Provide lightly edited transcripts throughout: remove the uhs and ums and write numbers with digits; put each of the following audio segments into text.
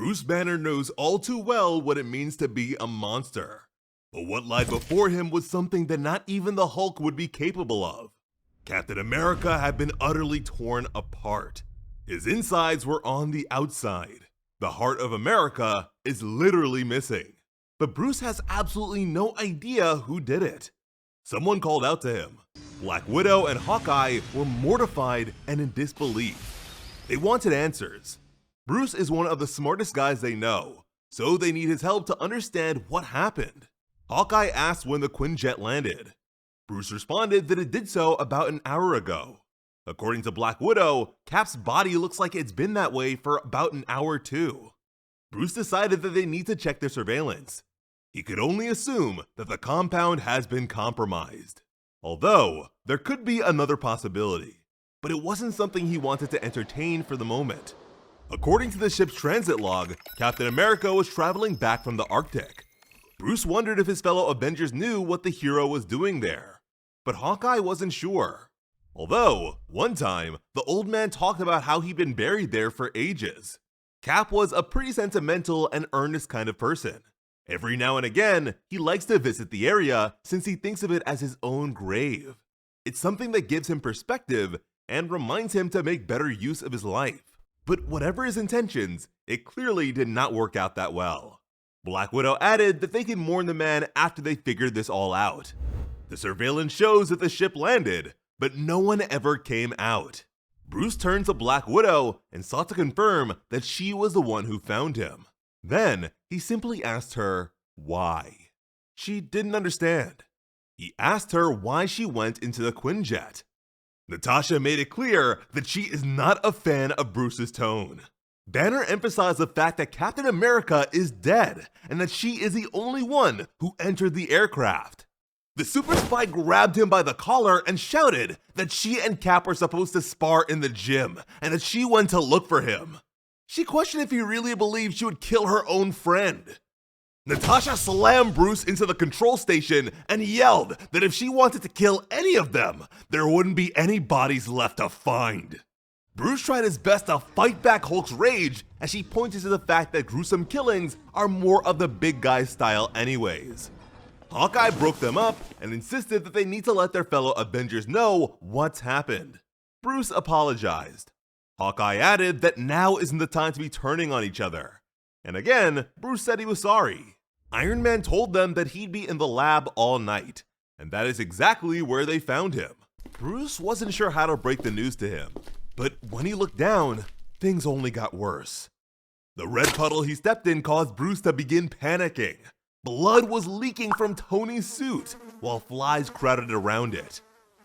Bruce Banner knows all too well what it means to be a monster. But what lied before him was something that not even the Hulk would be capable of. Captain America had been utterly torn apart. His insides were on the outside. The heart of America is literally missing. But Bruce has absolutely no idea who did it. Someone called out to him. Black Widow and Hawkeye were mortified and in disbelief. They wanted answers. Bruce is one of the smartest guys they know, so they need his help to understand what happened. Hawkeye asked when the Quinjet landed. Bruce responded that it did so about an hour ago. According to Black Widow, Cap's body looks like it's been that way for about an hour too. Bruce decided that they need to check their surveillance. He could only assume that the compound has been compromised. Although, there could be another possibility, but it wasn't something he wanted to entertain for the moment. According to the ship's transit log, Captain America was traveling back from the Arctic. Bruce wondered if his fellow Avengers knew what the hero was doing there, but Hawkeye wasn't sure. Although, one time, the old man talked about how he'd been buried there for ages. Cap was a pretty sentimental and earnest kind of person. Every now and again, he likes to visit the area since he thinks of it as his own grave. It's something that gives him perspective and reminds him to make better use of his life. But whatever his intentions, it clearly did not work out that well. Black Widow added that they can mourn the man after they figured this all out. The surveillance shows that the ship landed, but no one ever came out. Bruce turned to Black Widow and sought to confirm that she was the one who found him. Then, he simply asked her, why? She didn't understand. He asked her why she went into the Quinjet. Natasha made it clear that she is not a fan of Bruce's tone. Banner emphasized the fact that Captain America is dead and that she is the only one who entered the aircraft. The super spy grabbed him by the collar and shouted that she and Cap were supposed to spar in the gym and that she went to look for him. She questioned if he really believed she would kill her own friend. Natasha slammed Bruce into the control station and yelled that if she wanted to kill any of them, there wouldn't be any bodies left to find. Bruce tried his best to fight back Hulk's rage as she pointed to the fact that gruesome killings are more of the big guy style anyways. Hawkeye broke them up and insisted that they need to let their fellow Avengers know what's happened. Bruce apologized. Hawkeye added that now isn't the time to be turning on each other. And again, Bruce said he was sorry. Iron Man told them that he'd be in the lab all night, and that is exactly where they found him. Bruce wasn't sure how to break the news to him, but when he looked down, things only got worse. The red puddle he stepped in caused Bruce to begin panicking. Blood was leaking from Tony's suit, while flies crowded around it.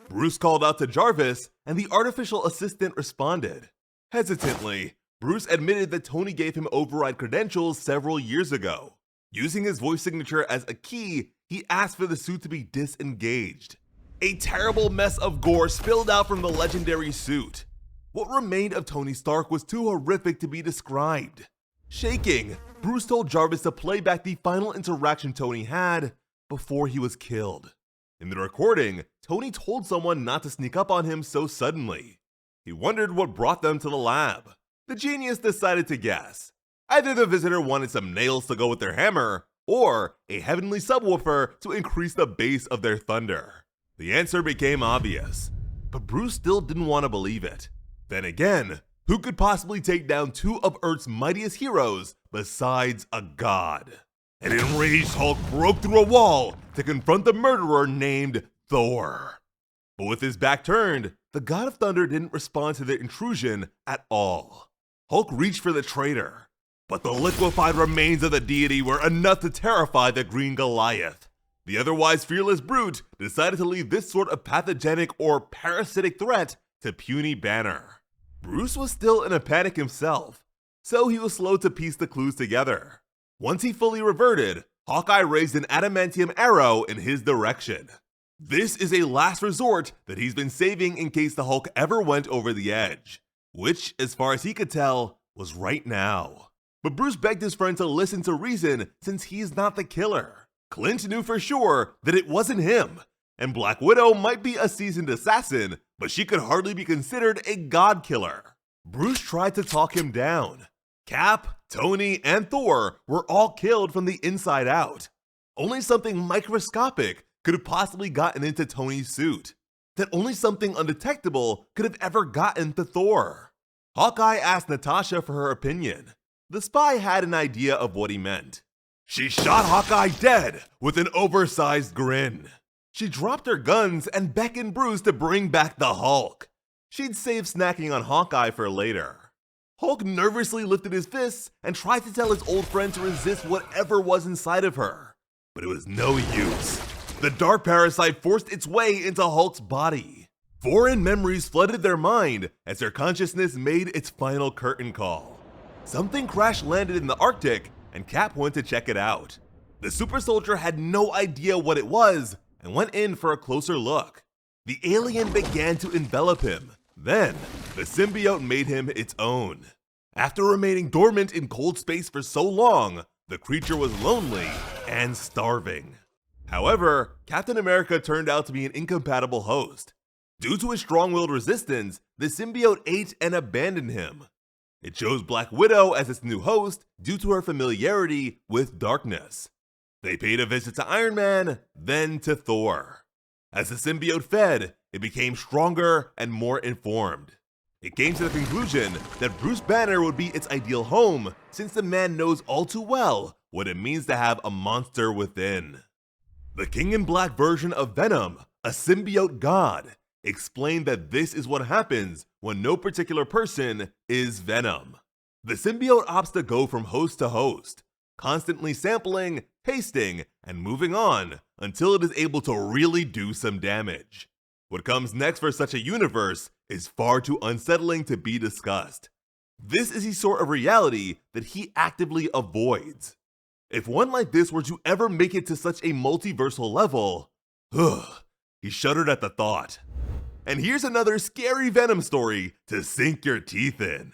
Bruce called out to Jarvis, and the artificial assistant responded. Hesitantly, Bruce admitted that Tony gave him override credentials several years ago. Using his voice signature as a key, he asked for the suit to be disengaged. A terrible mess of gore spilled out from the legendary suit. What remained of Tony Stark was too horrific to be described. Shaking, Bruce told Jarvis to play back the final interaction Tony had before he was killed. In the recording, Tony told someone not to sneak up on him so suddenly. He wondered what brought them to the lab. The genius decided to guess. Either the visitor wanted some nails to go with their hammer, or a heavenly subwoofer to increase the bass of their thunder. The answer became obvious, but Bruce still didn't want to believe it. Then again, who could possibly take down two of Earth's mightiest heroes besides a god? An enraged Hulk broke through a wall to confront the murderer named Thor. But with his back turned, the God of Thunder didn't respond to the intrusion at all. Hulk reached for the traitor, but the liquefied remains of the deity were enough to terrify the Green Goliath. The otherwise fearless brute decided to leave this sort of pathogenic or parasitic threat to puny Banner. Bruce was still in a panic himself, so he was slow to piece the clues together. Once he fully reverted, Hawkeye raised an adamantium arrow in his direction. This is a last resort that he's been saving in case the Hulk ever went over the edge, which, as far as he could tell, was right now. But Bruce begged his friend to listen to reason since he's not the killer. Clint knew for sure that it wasn't him, and Black Widow might be a seasoned assassin, but she could hardly be considered a god killer. Bruce tried to talk him down. Cap, Tony, and Thor were all killed from the inside out. Only something microscopic could have possibly gotten into Tony's suit. That only something undetectable could have ever gotten to Thor. Hawkeye asked Natasha for her opinion. The spy had an idea of what he meant. She shot Hawkeye dead with an oversized grin. She dropped her guns and beckoned Bruce to bring back the Hulk. She'd save snacking on Hawkeye for later. Hulk nervously lifted his fists and tried to tell his old friend to resist whatever was inside of her. But it was no use. The dark parasite forced its way into Hulk's body. Foreign memories flooded their mind as their consciousness made its final curtain call. Something crash-landed in the Arctic, and Cap went to check it out. The super soldier had no idea what it was and went in for a closer look. The alien began to envelop him. Then, the symbiote made him its own. After remaining dormant in cold space for so long, the creature was lonely and starving. However, Captain America turned out to be an incompatible host. Due to his strong-willed resistance, the symbiote ate and abandoned him. It chose Black Widow as its new host due to her familiarity with darkness. They paid a visit to Iron Man, then to Thor. As the symbiote fed, it became stronger and more informed. It came to the conclusion that Bruce Banner would be its ideal home since the man knows all too well what it means to have a monster within. The King in Black version of Venom, a symbiote god, explained that this is what happens when no particular person is Venom. The symbiote opts to go from host to host, constantly sampling, tasting, and moving on until it is able to really do some damage. What comes next for such a universe is far too unsettling to be discussed. This is the sort of reality that he actively avoids. If one like this were to ever make it to such a multiversal level, he shuddered at the thought. And here's another scary Venom story to sink your teeth in.